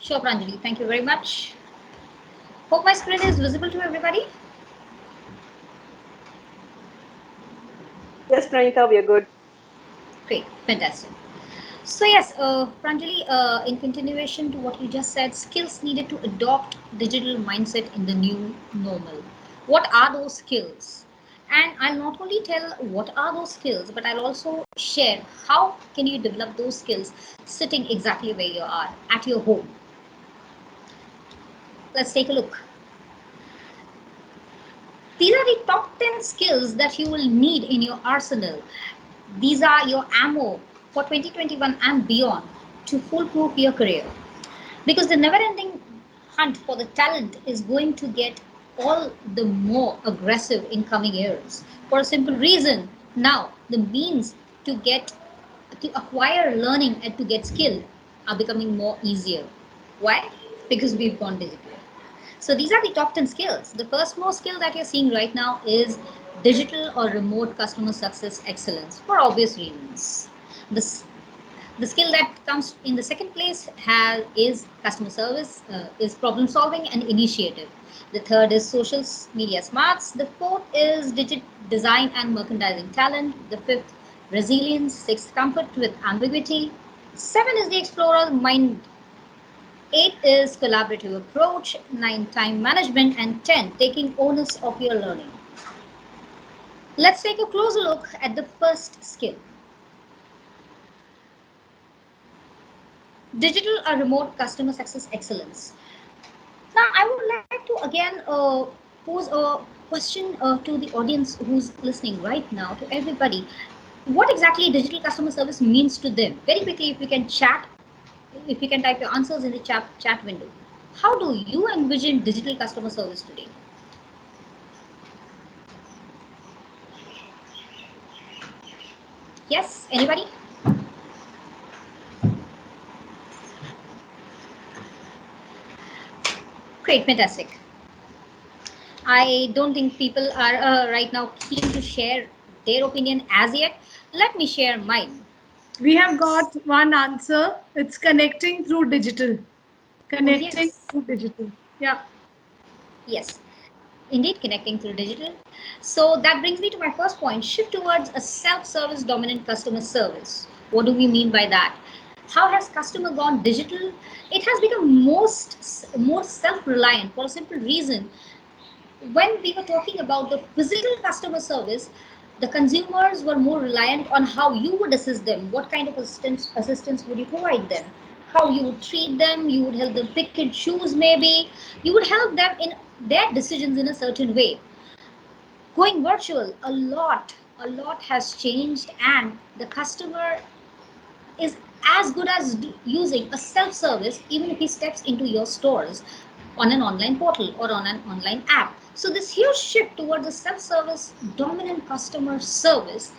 Sure, Pranjali. Thank you very much. Hope my screen is visible to everybody. Yes, Praneeta, we are good. Great, fantastic. So yes, Pranjali, in continuation to what you just said, skills needed to adopt digital mindset in the new normal. What are those skills? And I'll not only tell what are those skills, but I'll also share how can you develop those skills sitting exactly where you are at your home. Let's take a look. These are the top 10 skills that you will need in your arsenal. These are your ammo for 2021 and beyond to foolproof your career. Because the never ending hunt for the talent is going to get all the more aggressive in coming years. For a simple reason, now the means to get to acquire learning and to get skill are becoming more easier. Why? Because we've gone digital. So these are the top 10 skills. The first most skill that you're seeing right now is digital or remote customer success excellence for obvious reasons. The, the skill that comes in the second place is customer service, is problem solving and initiative. The third is social media smarts. The fourth is digital design and merchandising talent. The fifth, resilience. Sixth, comfort with ambiguity. Seven is the explorer's mind. 8 is collaborative approach, 9 time management, and 10 taking onus of your learning. Let's take a closer look at the first skill. Digital or remote customer success excellence. Now, I would like to again pose a question to the audience who's listening right now, to everybody. What exactly digital customer service means to them? Very quickly, if you can type your answers in the chat window. How do you envision digital customer service today? Yes, anybody? Great, fantastic. I don't think people are right now keen to share their opinion as yet. Let me share mine. We have got one answer. It's connecting through digital. Oh, Connecting yes. through digital. Yeah. Yes, indeed, connecting through digital. So that brings me to my first point, shift towards a self service dominant customer service. What do we mean by that? How has customer gone digital? It has become more self reliant for a simple reason. When we were talking about the physical customer service, the consumers were more reliant on how you would assist them, what kind of assistance would you provide them, how you would treat them, you would help them pick and choose maybe, you would help them in their decisions in a certain way. Going virtual, a lot has changed, and the customer is as good as using a self-service even if he steps into your stores on an online portal or on an online app. So this huge shift towards a self-service dominant customer service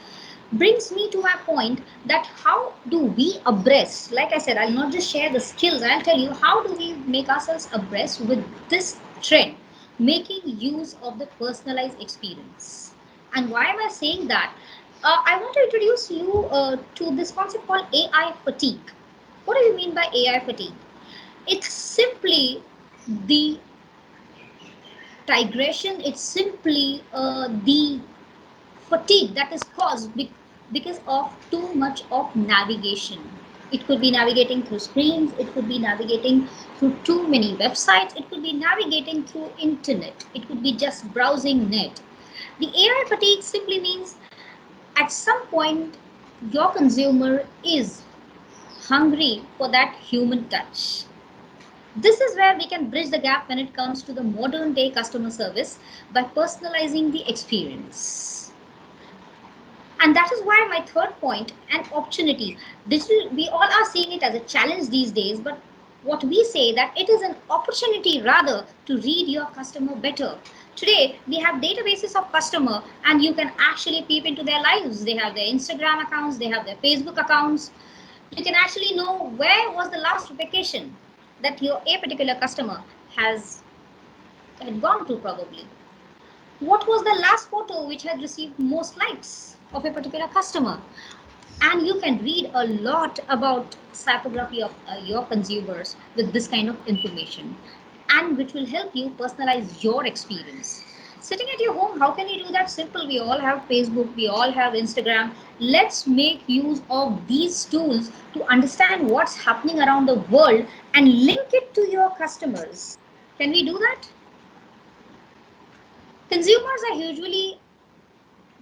brings me to my point that how do we abreast, like I said, I'll not just share the skills, I'll tell you how do we make ourselves abreast with this trend, making use of the personalized experience. And why am I saying that? I want to introduce you to this concept called AI fatigue. What do you mean by AI fatigue? It's simply the digression, it's simply the fatigue that is caused because of too much of navigation. It could be navigating through screens, it could be navigating through too many websites, it could be navigating through internet, it could be just browsing net. The AI fatigue simply means at some point your consumer is hungry for that human touch. This is where we can bridge the gap when it comes to the modern day customer service by personalizing the experience. And that is why my third point, an opportunity. Digital, we all are seeing it as a challenge these days, but what we say that it is an opportunity rather to read your customer better. Today, we have databases of customer and you can actually peep into their lives. They have their Instagram accounts, they have their Facebook accounts. You can actually know where was the last vacation that your a particular customer has had gone to probably. What was the last photo which had received most likes of a particular customer? And you can read a lot about psychography of your consumers with this kind of information, and which will help you personalize your experience. Sitting at your home, how can you do that? Simple. We all have Facebook, we all have Instagram. Let's make use of these tools to understand what's happening around the world and link it to your customers. Can we do that? Consumers are usually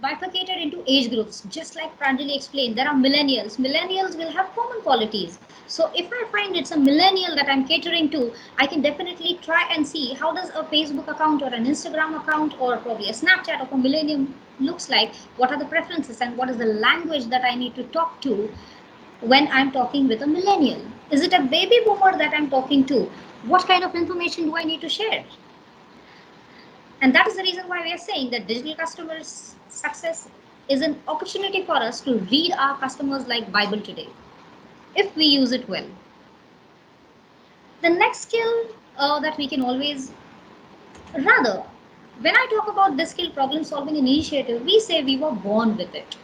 bifurcated into age groups. Just like Pranjali explained, there are millennials. Millennials will have common qualities. So if I find it's a millennial that I'm catering to, I can definitely try and see how does a Facebook account or an Instagram account or probably a Snapchat of a millennium looks like, what are the preferences and what is the language that I need to talk to when I'm talking with a millennial. Is it a baby boomer that I'm talking to? What kind of information do I need to share? And that is the reason why we are saying that digital customers success is an opportunity for us to read our customers like Bible today, if we use it well. The next skill that we can always, rather, when I talk about this skill, problem solving initiative, we say we were born with it.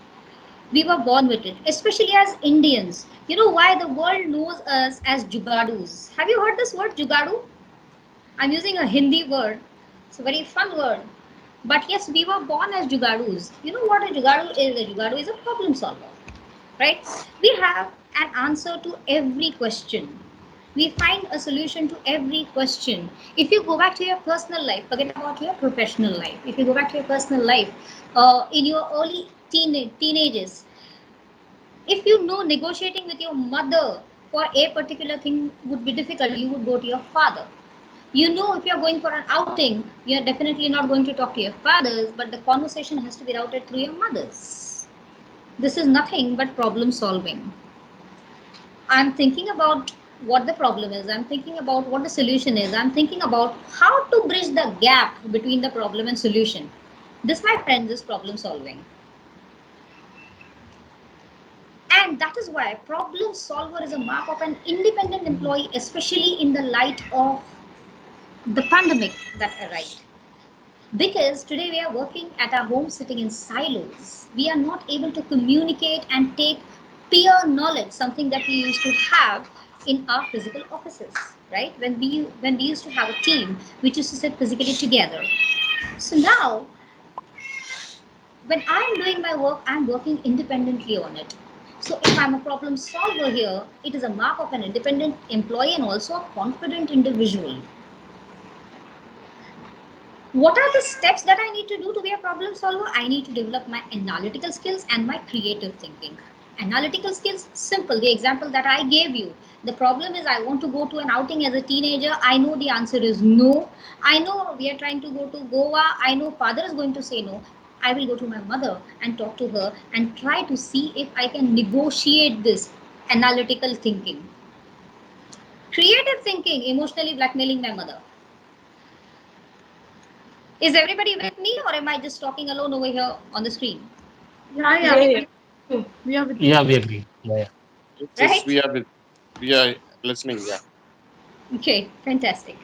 We were born with it, especially as Indians. You know why the world knows us as Jugadus? Have you heard this word, Jugadu? I'm using a Hindi word. It's a very fun word. But yes, we were born as Jugadus. You know what a Jugadu is? A Jugadu is a problem solver, right? We have an answer to every question. We find a solution to every question. If you go back to your personal life, forget about your professional life. If you go back to your personal life, in your early teenagers, if you know negotiating with your mother for a particular thing would be difficult, you would go to your father. You know, if you're going for an outing, you're definitely not going to talk to your fathers, but the conversation has to be routed through your mothers. This is nothing but problem solving. I'm thinking about what the problem is, I'm thinking about what the solution is, I'm thinking about how to bridge the gap between the problem and solution. This, my friends, is problem solving. And that is why problem solver is a mark of an independent employee, especially in the light of the pandemic that arrived. Because today we are working at our home sitting in silos. We are not able to communicate and take peer knowledge, something that we used to have in our physical offices, right? When we used to have a team which used to sit physically together. So now when I'm doing my work, I'm working independently on it. So if I'm a problem solver here, it is a mark of an independent employee and also a confident individual. What are the steps that I need to do to be a problem solver? I need to develop my analytical skills and my creative thinking. Analytical skills, simple. The example that I gave you. The problem is I want to go to an outing as a teenager. I know the answer is no. I know we are trying to go to Goa. I know father is going to say no. I will go to my mother and talk to her and try to see if I can negotiate this. Analytical thinking. Creative thinking, emotionally blackmailing my mother. Is everybody with me, or am I just talking alone over here on the screen? Yeah, Is yeah. Yeah, yeah. everybody We are with you. Yeah, we agree. Yeah, yeah. Yes, yes, right? we are listening. Yeah. Okay, fantastic.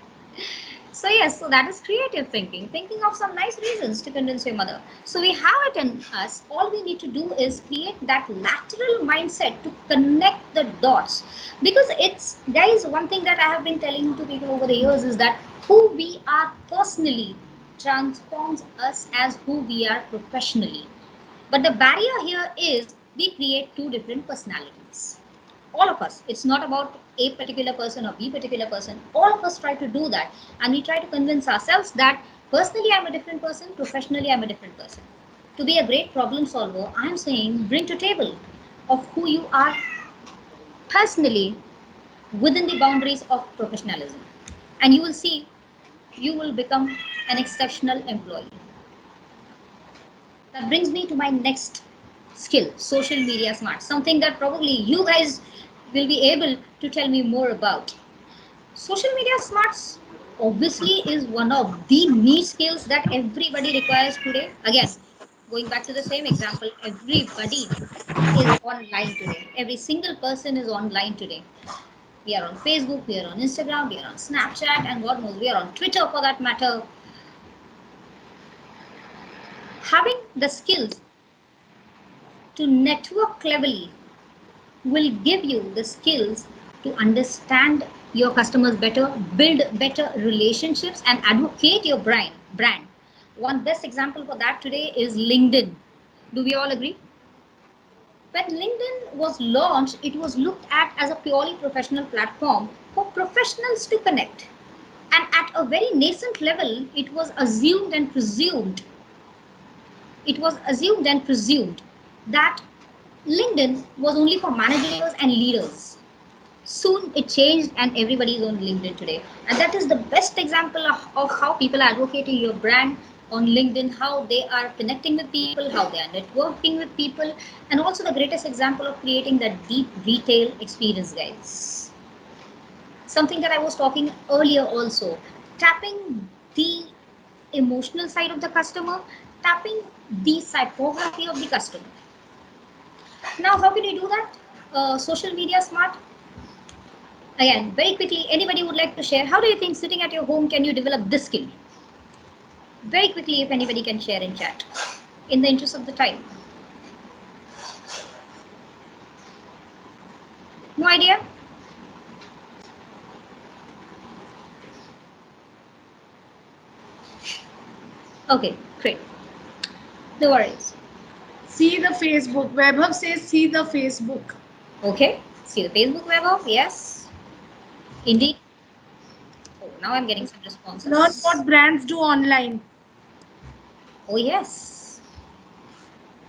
So yes, so that is creative thinking, thinking of some nice reasons to convince your mother. So we have it in us. All we need to do is create that lateral mindset to connect the dots. Because it's, guys, one thing that I have been telling to people over the years is that who we are personally transforms us as who we are professionally. But the barrier here is we create two different personalities. All of us. It's not about A particular person or B particular person. All of us try to do that. And we try to convince ourselves that personally I'm a different person, professionally I'm a different person. To be a great problem solver, I'm saying bring to table of who you are personally within the boundaries of professionalism. And you will see you will become an exceptional employee. That brings me to my next skill, social media smart, something that probably you guys will be able to tell me more about. Social media smarts obviously is one of the niche skills that everybody requires today. Again, going back to the same example, everybody is online today. Every single person is online today. We are on Facebook, we are on Instagram, we are on Snapchat, and God knows we are on Twitter for that matter. Having the skills to network cleverly. will give you the skills to understand your customers better, build better relationships, and advocate your brand. One best example for that today is LinkedIn. Do we all agree? When LinkedIn was launched, it was looked at as a purely professional platform for professionals to connect. And at a very nascent level, it was assumed and presumed that LinkedIn was only for managers and leaders. Soon it changed and everybody is on LinkedIn today. And that is the best example of how people are advocating your brand on LinkedIn, how they are connecting with people, how they are networking with people, and also the greatest example of creating that deep retail experience, guys. Something that I was talking earlier also, tapping the emotional side of the customer, tapping the psychography of the customer. Now, how can you do that? Social media smart. Again, very quickly, anybody would like to share? How do you think sitting at your home can you develop this skill? Very quickly, if anybody can share in chat, in the interest of the time. No idea? Okay, great. No worries. See the Facebook. Vaibhav says see the Facebook. Okay, see the Facebook web of yes, indeed. Oh, now I'm getting some Learn responses. what brands do online. Oh yes,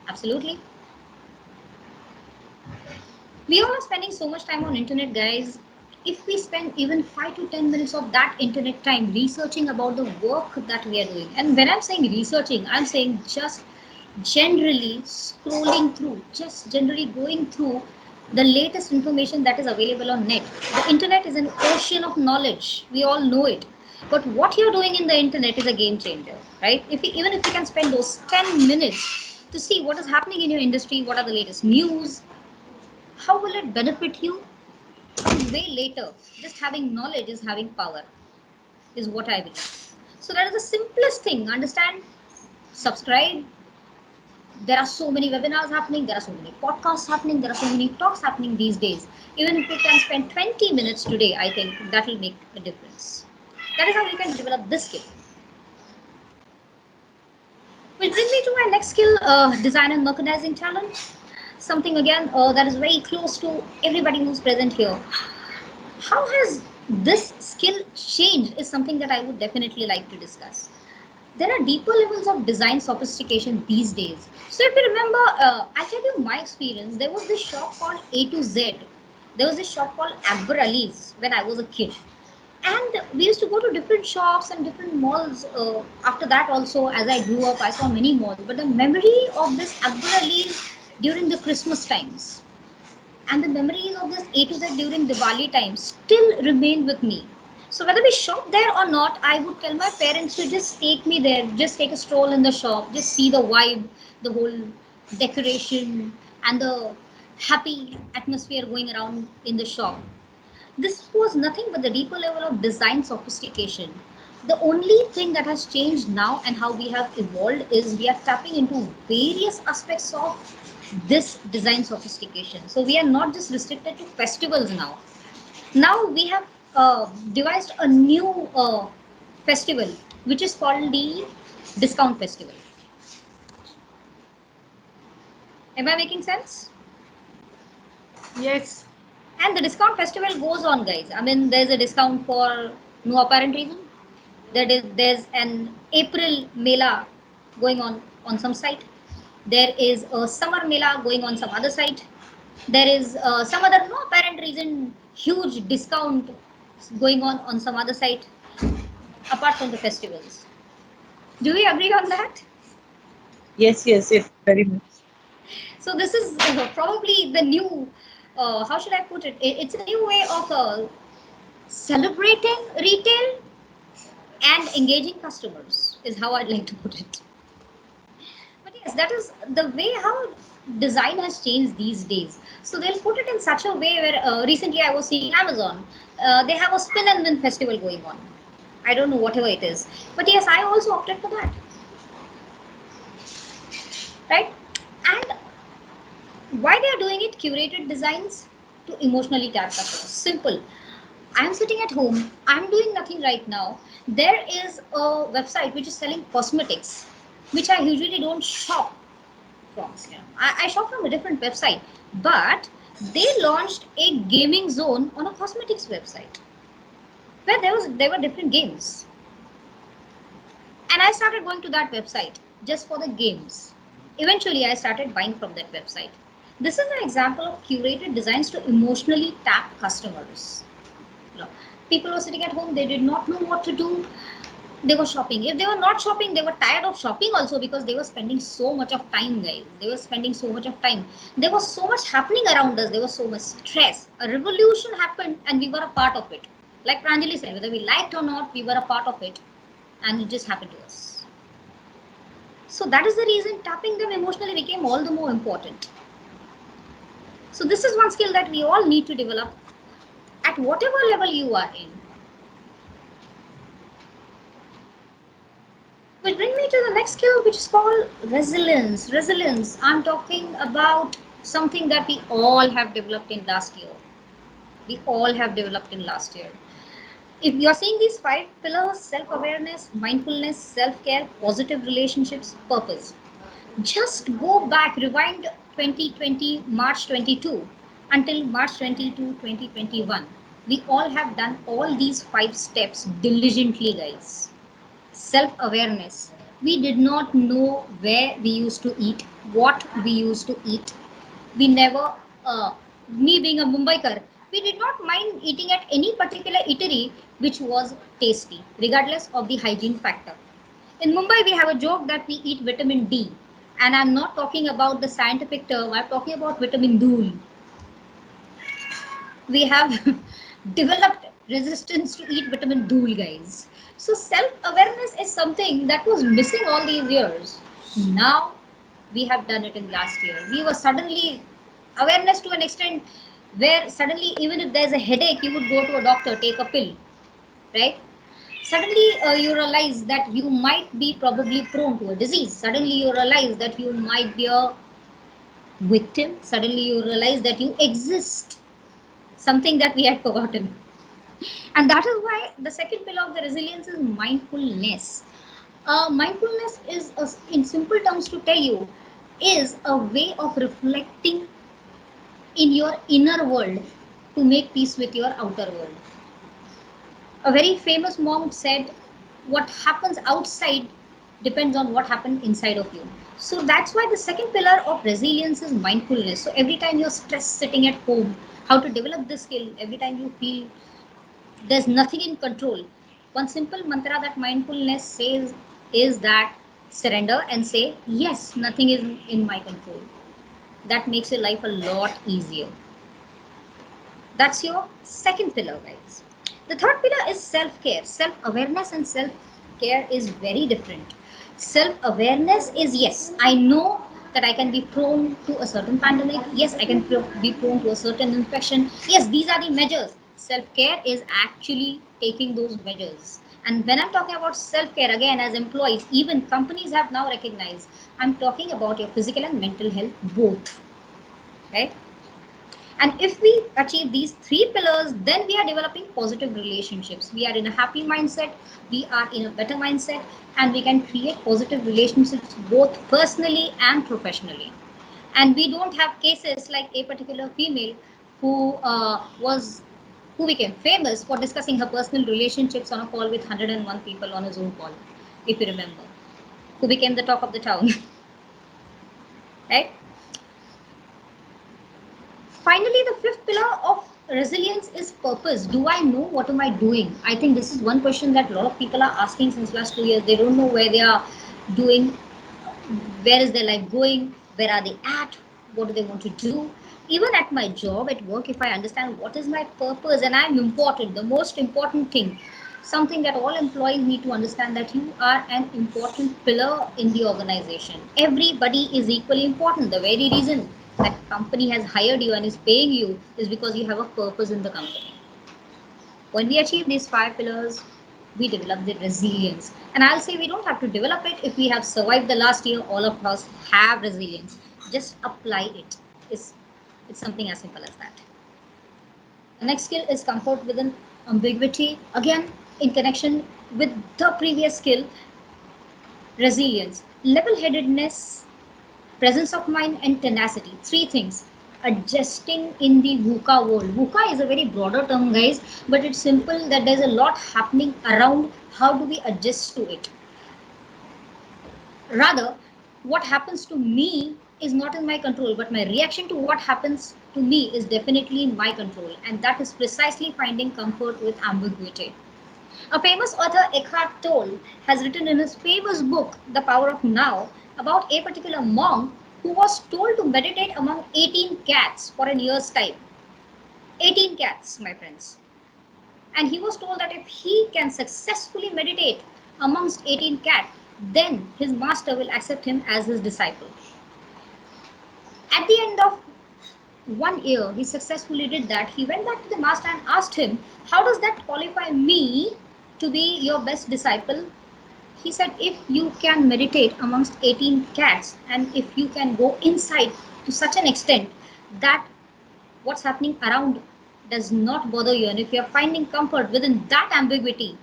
absolutely. We all are spending so much time on internet, guys. If we spend even 5 to 10 minutes of that internet time researching about the work that we are doing, and when I'm saying researching, I'm saying just generally scrolling through, just generally going through the latest information that is available on net. The internet is an ocean of knowledge, we all know it. But what you're doing in the internet is a game changer, right? Even if you can spend those 10 minutes to see what is happening in your industry, what are the latest news, how will it benefit you way later? Just having knowledge is having power, is what I believe. So that is the simplest thing. Understand, subscribe. There are so many webinars happening, there are so many podcasts happening, there are so many talks happening these days. Even if you can spend 20 minutes today, I think that will make a difference. That is how you can develop this skill. Which brings me to my next skill, design and merchandising talent. Something again that is very close to everybody who's present here. How has this skill changed is something that I would definitely like to discuss. There are deeper levels of design sophistication these days. So if you remember, I'll tell you my experience. There was this shop called A to Z. There was this shop called Akbar Ali's when I was a kid. And we used to go to different shops and different malls. After that also, as I grew up, I saw many malls. But the memory of this Akbar Ali's during the Christmas times and the memories of this A to Z during Diwali time still remain with me. So whether we shop there or not, I would tell my parents to just take me there, just take a stroll in the shop, just see the vibe, the whole decoration, and the happy atmosphere going around in the shop. This was nothing but the deeper level of design sophistication. The only thing that has changed now and how we have evolved is we are tapping into various aspects of this design sophistication. So we are not just restricted to festivals now. Now we have devised a new festival which is called the discount festival. Am I making sense? Yes. And the discount festival goes on, guys. I mean, there's a discount for no apparent reason. There's an April Mela going on some site. There is a summer Mela going on some other site. There is some other no apparent reason huge discount going on some other site apart from the festivals. Do we agree on that? Yes, very much. So this is probably the new. How should I put it? It's a new way of celebrating retail and engaging customers. Is how I'd like to put it. But yes, that is the way how design has changed these days. So they'll put it in such a way where recently I was seeing Amazon. They have a spin and win festival going on. I don't know whatever it is, but yes, I also opted for that, right? And Why they are doing it? Curated designs to emotionally tap customers. Simple. I'm sitting at home. I'm doing nothing right now. There is a website which is selling cosmetics, which I usually don't shop from. I shop from a different website, but they launched a gaming zone on a cosmetics website where there were different games, and I started going to that website just for the games. Eventually, I started buying from that website. This is an example of curated designs to emotionally tap customers. You know, people were sitting at home, they did not know what to do. They were shopping. If they were not shopping, they were tired of shopping also, because they were spending so much of time, guys. They were spending so much of time. There was so much happening around us. There was so much stress. A revolution happened and we were a part of it. Like Pranjalee said, whether we liked or not, we were a part of it, and it just happened to us. So that is the reason tapping them emotionally became all the more important. So this is one skill that we all need to develop at whatever level you are in. Which brings me to the next skill, which is called resilience. Resilience. I'm talking about something that we all have developed in last year. We all have developed in last year. If you're seeing these five pillars: self awareness, mindfulness, self care, positive relationships, purpose. Just go back, rewind 2020, March 22 until March 22, 2021. We all have done all these five steps diligently, guys. Self awareness. We did not know where we used to eat, what we used to eat. We never, me being a Mumbaikar, we did not mind eating at any particular eatery which was tasty, regardless of the hygiene factor. In Mumbai, we have a joke that we eat vitamin D. And I'm not talking about the scientific term, I'm talking about vitamin D. We have developed resistance to eat vitamin D, guys. So self-awareness is something that was missing all these years. Now we have done it in last year. We were suddenly awareness to an extent where suddenly, even if there's a headache, you would go to a doctor, take a pill, right? Suddenly you realize that you might be probably prone to a disease. Suddenly you realize that you might be a victim. Suddenly you realize that you exist, something that we had forgotten. And that is why the second pillar of the resilience is mindfulness. Mindfulness is, in simple terms to tell you, is a way of reflecting in your inner world to make peace with your outer world. A very famous monk said, what happens outside depends on what happens inside of you. So that's why the second pillar of resilience is mindfulness. So every time you're stressed sitting at home, how to develop this skill, every time you feel there's nothing in control, one simple mantra that mindfulness says is that surrender and say, yes, nothing is in my control. That makes your life a lot easier. That's your second pillar, guys. The third pillar is self care. Self awareness and self care is very different. Self awareness is, yes, I know that I can be prone to a certain pandemic. Yes, I can be prone to a certain infection. Yes, these are the measures. Self care is actually taking those measures. And when I'm talking about self care, again, as employees, even companies have now recognized, I'm talking about your physical and mental health both. Right? And if we achieve these three pillars, then we are developing positive relationships. We are in a happy mindset, we are in a better mindset, and we can create positive relationships both personally and professionally. And we don't have cases like a particular female who who became famous for discussing her personal relationships on a call with 101 people on a Zoom call, if you remember, who became the talk of the town, right? Finally, the fifth pillar of resilience is purpose. Do I know what am I doing? I think this is one question that a lot of people are asking since last 2 years. They don't know where they are doing, where is their life going, where are they at, what do they want to do. Even at my job, at work, if I understand what is my purpose and I'm important, the most important thing, something that all employees need to understand, that you are an important pillar in the organization. Everybody is equally important. The very reason that company has hired you and is paying you is because you have a purpose in the company. When we achieve these five pillars, we develop the resilience. And I'll say we don't have to develop it. If we have survived the last year, all of us have resilience. Just apply it. Is it's something as simple as that. The next skill is comfort within ambiguity. Again, in connection with the previous skill, resilience, level-headedness, presence of mind, and tenacity. Three things. Adjusting in the VUCA world. VUCA is a very broader term, guys, but it's simple that there's a lot happening around. How do we adjust to it? Rather, what happens to me is not in my control, but my reaction to what happens to me is definitely in my control, and that is precisely finding comfort with ambiguity. A famous author, Eckhart Tolle, has written in his famous book, The Power of Now, about a particular monk who was told to meditate among 18 cats for a year's time. 18 cats, my friends. And he was told that if he can successfully meditate amongst 18 cats, then his master will accept him as his disciple. At the end of 1 year, he successfully did that. He went back to the master and asked him, how does that qualify me to be your best disciple? He said, if you can meditate amongst 18 cats and if you can go inside to such an extent that what's happening around does not bother you, and if you're finding comfort within that ambiguity,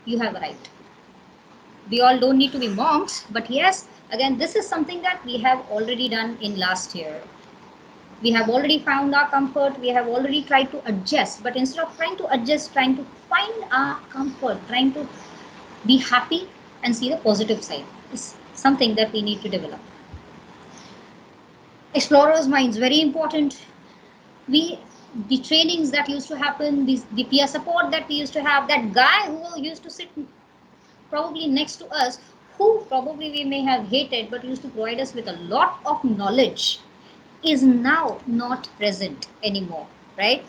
you have arrived. We all don't need to be monks, but yes, again, this is something that we have already done in last year. We have already found our comfort, we have already tried to adjust, but instead of trying to adjust, trying to find our comfort, trying to be happy and see the positive side is something that we need to develop. Explorers minds, very important. We the trainings that used to happen, the peer support that we used to have, that guy who used to sit probably next to us, who probably we may have hated but used to provide us with a lot of knowledge, is now not present anymore, right?